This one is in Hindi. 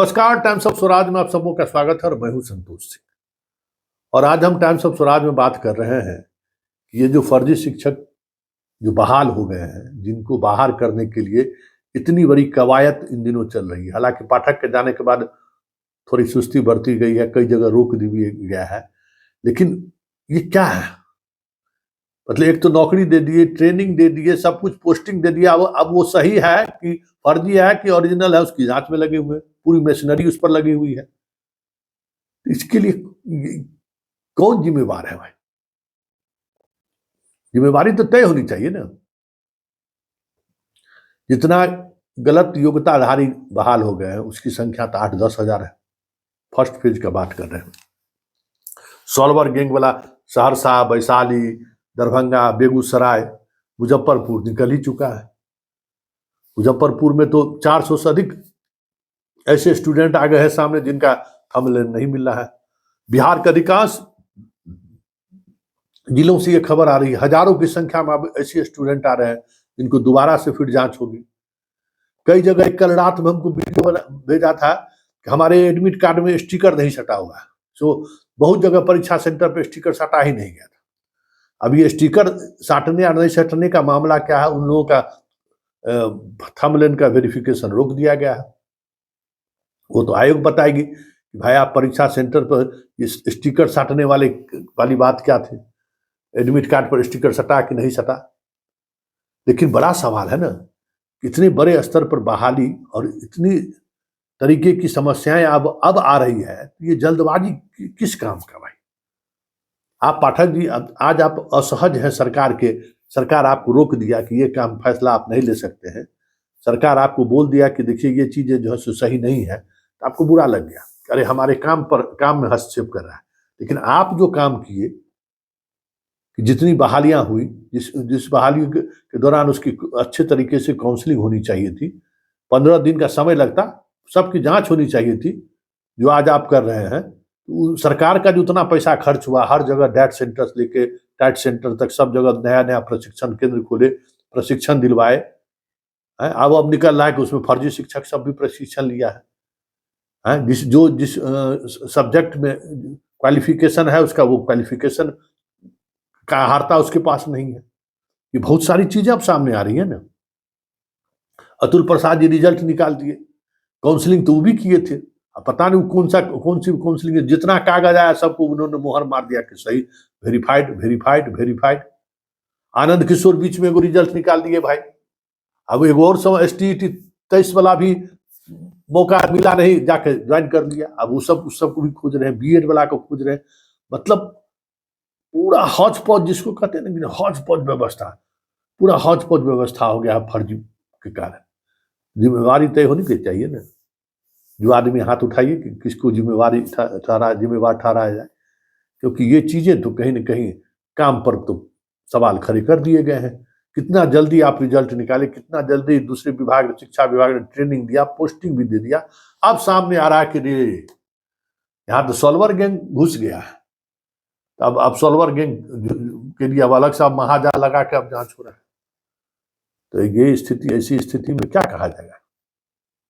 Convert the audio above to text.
नमस्कार, टाइम्स ऑफ स्वराज में आप सबों का स्वागत है और मैं हूं संतोष सिंह। और आज हम टाइम्स ऑफ स्वराज में बात कर रहे हैं कि ये जो फर्जी शिक्षक जो बहाल हो गए हैं, जिनको बाहर करने के लिए इतनी बड़ी कवायद इन दिनों चल रही है। हालांकि पाठक के जाने के बाद थोड़ी सुस्ती बरती गई है, कई जगह रोक दी भी गया है, लेकिन ये क्या है? मतलब एक तो नौकरी दे दिए, ट्रेनिंग दे दिए, सब कुछ पोस्टिंग दे दिया। अब वो सही है कि फर्जी है कि ओरिजिनल है, उसकी जांच में लगे हुए हैं। पूरी मशीनरी उस पर लगी हुई है। इसके लिए कौन जिम्मेवार है भाई? जिम्मेवारी तो तय होनी चाहिए ना। जितना गलत योग्यताधारी बहाल हो गए हैं उसकी संख्या तो 8-10 हजार है। फर्स्ट फेज का बात कर रहे हैं। सॉल्वर गैंग वाला सहरसा, वैशाली, दरभंगा, बेगूसराय, मुजफ्फरपुर निकल ही चुका है। मुजफ्फरपुर में तो 400 से अधिक ऐसे स्टूडेंट आ गए हैं सामने जिनका थंबनेल नहीं मिल रहा है। बिहार के अधिकांश जिलों से ये खबर आ रही है, हजारों की संख्या में अब ऐसे स्टूडेंट आ रहे हैं जिनको दोबारा से फिर जांच होगी। कई जगह कल रात में हमको वीडियो भेजा था कि हमारे एडमिट कार्ड में स्टिकर नहीं सटा हुआ है। सो बहुत जगह परीक्षा सेंटर पे स्टिकर सटा ही नहीं गया था। अब ये स्टिकर साटने या नहीं सटने का मामला क्या है, उन लोगों का थंबनेल का वेरिफिकेशन रोक दिया गया है। वो तो आयोग बताएगी कि भाई आप परीक्षा सेंटर पर स्टिकर साटने वाली बात क्या थी, एडमिट कार्ड पर स्टिकर सटा कि नहीं सटा। लेकिन बड़ा सवाल है ना, इतने बड़े स्तर पर बहाली और इतनी तरीके की समस्याएं अब आ रही है, तो ये जल्दबाजी किस काम का भाई? आप पाठक जी, आज आप असहज हैं सरकार आपको रोक दिया कि ये काम फैसला आप नहीं ले सकते हैं। सरकार आपको बोल दिया कि देखिए ये चीजें जो है सही नहीं है, तो आपको बुरा लग गया, अरे हमारे काम में हस्तक्षेप कर रहा है। लेकिन आप जो काम किए कि जितनी बहालियां हुई, जिस बहाली के दौरान उसकी अच्छे तरीके से काउंसलिंग होनी चाहिए थी, 15 दिन का समय लगता, सबकी जांच होनी चाहिए थी, जो आज आप कर रहे हैं। सरकार का जो उतना पैसा खर्च हुआ, हर जगह डैट सेंटर से लेके टाइट सेंटर तक सब जगह नया नया प्रशिक्षण केंद्र खोले, प्रशिक्षण दिलवाए। अब निकल रहा है कि उसमें फर्जी शिक्षक सब भी प्रशिक्षण लिया है। जिस सब्जेक्ट में क्वालिफिकेशन है उसका वो क्वालिफिकेशन का आहारता उसके पास नहीं है। ये बहुत सारी चीजें अब सामने आ रही है ना। अतुल प्रसाद जी रिजल्ट निकाल दिए, काउंसलिंग तो वो भी किए थे, अब पता नहीं कौन सी काउंसलिंग है, जितना कागज आया सबको उन्होंने मोहर मार दिया कि सही, verified verified verified. Anand Kishore बीच में एगो रिजल्ट निकाल दिए भाई। अब एगो और समय STET 23 वाला भी मौका मिला नहीं, जाके ज्वाइन कर लिया। अब वो सबको भी खोज रहे हैं, BEd वाला को खोज रहे हैं। मतलब पूरा हौच पौच, जिसको कहते हैं ना हौच पौच व्यवस्था, पूरा हौच पौच व्यवस्था हो गया फर्जी के कारण। जिम्मेवारी तय होनी चाहिए ना। जो आदमी हाथ उठाइए कि किसको जिम्मेवार ठहराया जाए, क्योंकि ये चीजें तो कहीं ना कहीं काम पर तो सवाल खड़े कर दिए गए हैं। कितना जल्दी आप रिजल्ट निकाले, कितना जल्दी दूसरे विभाग, शिक्षा विभाग ने ट्रेनिंग दिया, पोस्टिंग भी दे दिया। अब सामने आ रहा है कि यहाँ तो सॉल्वर गैंग घुस गया है। अब सॉल्वर गैंग के लिए अब अलग से महाजाल लगा के अब जांच हो रहा है। तो ये स्थिति, ऐसी स्थिति में क्या कहा जाएगा?